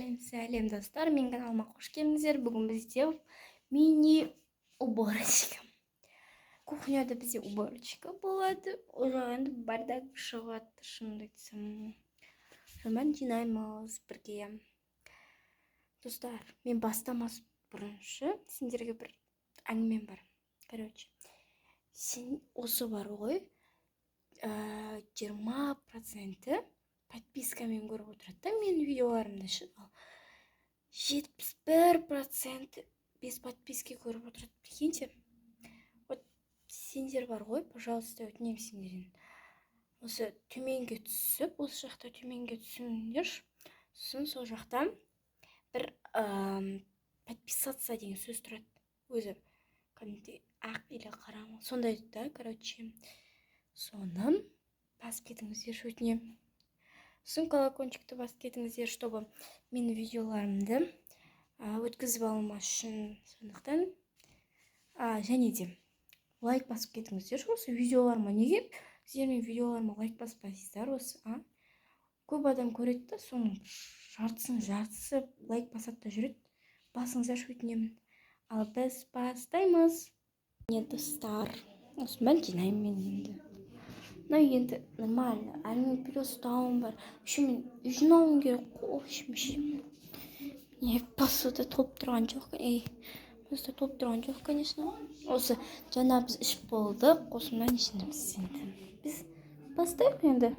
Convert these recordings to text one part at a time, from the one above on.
Сәлем достар, мен каналыма қош келдіңіздер. Бүгін бізде мини уборочка. Кухняда бізде уборочка болады. Ол жағында бардак шығады, шынымды айтсам. Сонымен жинаймыз бірге. Достар, мен бастамас бұрыншы сендерге бір әңгімем бар. Короче, сен осы бар ғой, 20% подпискамен көріп отырады да менің видеоларымды, 71% без подписки көріп отырады. Прикиньте, вот сендер бар ғой, пожалуйста, өтінемін сендерден. Осы төменге түсіп, осы жақта төменге түсіңдер. Сосын сол жақта бір подписаться деген сөз тұрады. Өзі кәдімгідей ақ или қара ма, сондай да, короче. Соны басып кетіңіздер, өтінемін. Сосын колокольчикті басып кетіңіздер, чтобы менің видеоларымды өткізіп алмас үшін. Сондықтан және де лайк басып кетіңіздер осы видеоларыма. Неге сіздер мен видеоларыма лайк баспайсыздар осы? Көп адам көреді да, соның жартысы лайк басады да жүреді. Басыңыздар, өтінемін. Ал біз бастаймыз. Не достар, осымен жинаймын мен енді. Но енді нормально, әлі плюс тауым бар. Еще мен жинауым керек қой. Не, посуда топ тұрған жоқ. Просто топ тұрған жоқ, конечно. Осы жаңа біз ішіп болдық. Осымен ішініміз енді. Біз бастайық енді.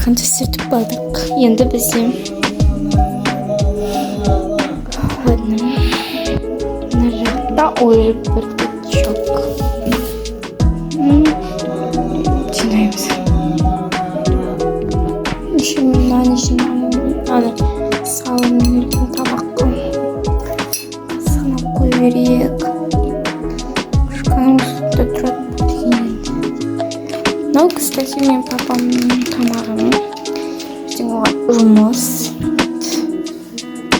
қанша сүртіп бардық. Енді бізде ладно. Ой, біточок. Жинаймыз. Наны салым берген табаққа санап қой берейік. Шканың үстінде тұрады деген. Мынау, кстати, мен папамның тамағым. Біздің оған жұмыс.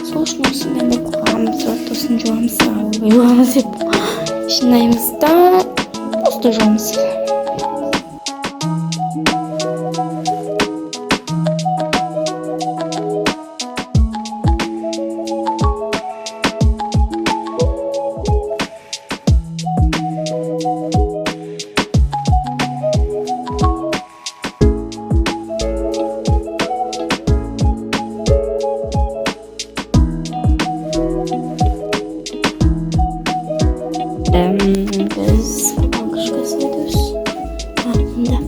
Сол үшін осында деп қоғамыз, осын жуамыз, ойламыз деп жинаймыз да, просто жуамыз. Biz крышка sayıyoruz. Bunda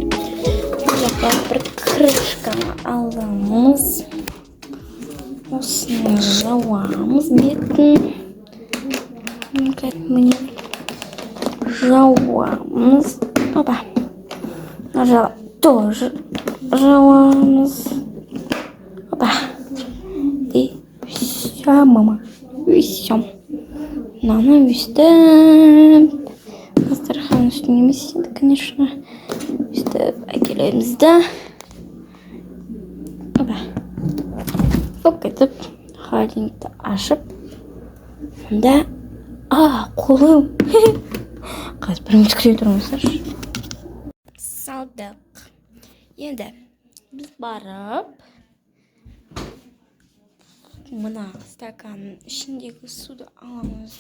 bir крышканы аламыз. Осыны жауамыз бетін. Міне жауамыз. Опа. Тоже жауамыз. Опа. И все, мама. И все. Мынаны өстіп дастархан үстіне емес енді, конечно, өстіп әкелеміз да. Опа. Фок етіп, холодильникті ашып. Мұнда қолым. Қазір бір минут күте тұрыңыздар. Салдық. Енді біз барып мына стаканның ішіндегі суды аламыз.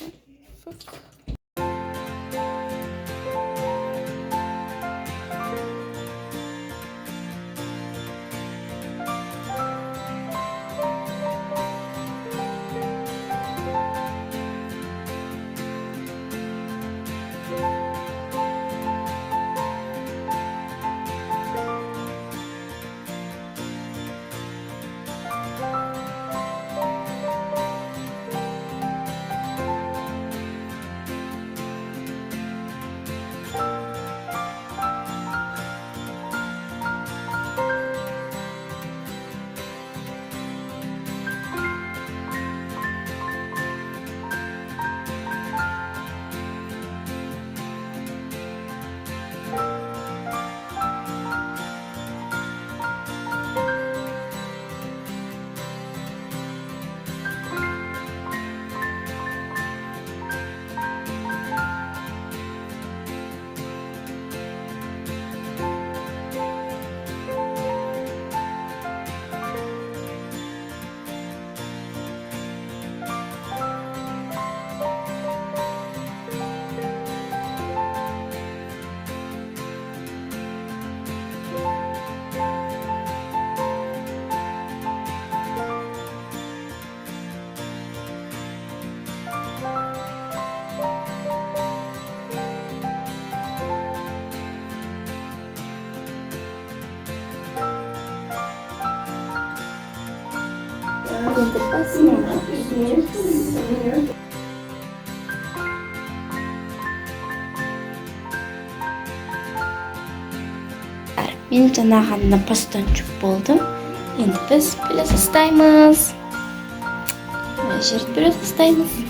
Мен жаңағыны постан жүк болдым. Енді біз пюре тастаймыз. Жерді пюре тастаймыз.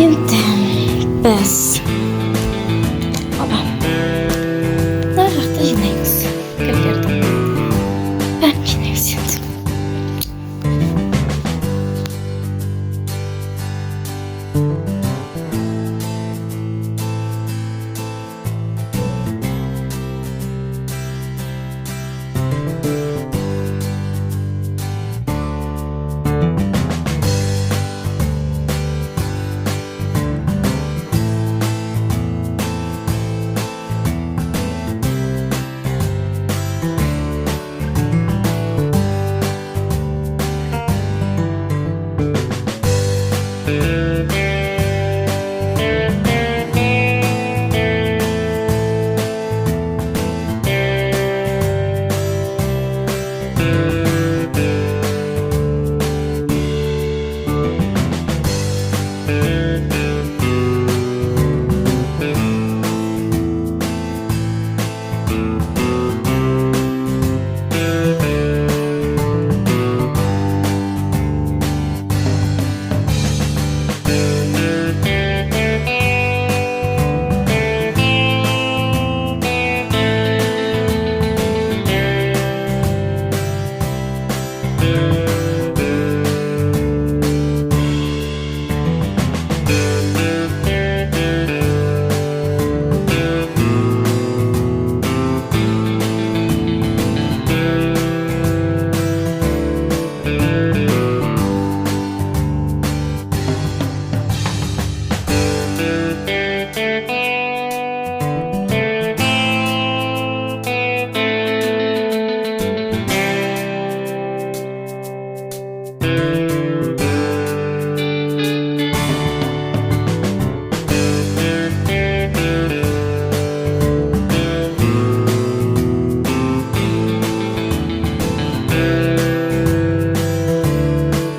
енді біз мына жақта жинаймыз гүлдерді. Бәрін жинаймыз енді.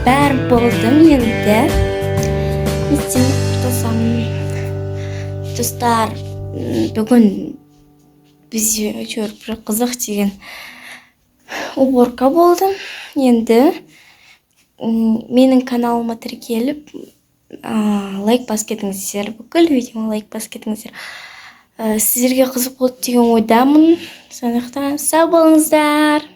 Бәрі болды енді. Не істеймін құртылсам. Достар, бүгін бізде әйтеуір бір қызық деген уборка болды. Енді менің каналыма тіркеліп, лайк басып кетіңіздер. Бүкіл видеома лайк басып кетіңіздер. Сіздерге қызық болды деген ойдамын. Сондықтан сау болыңыздар.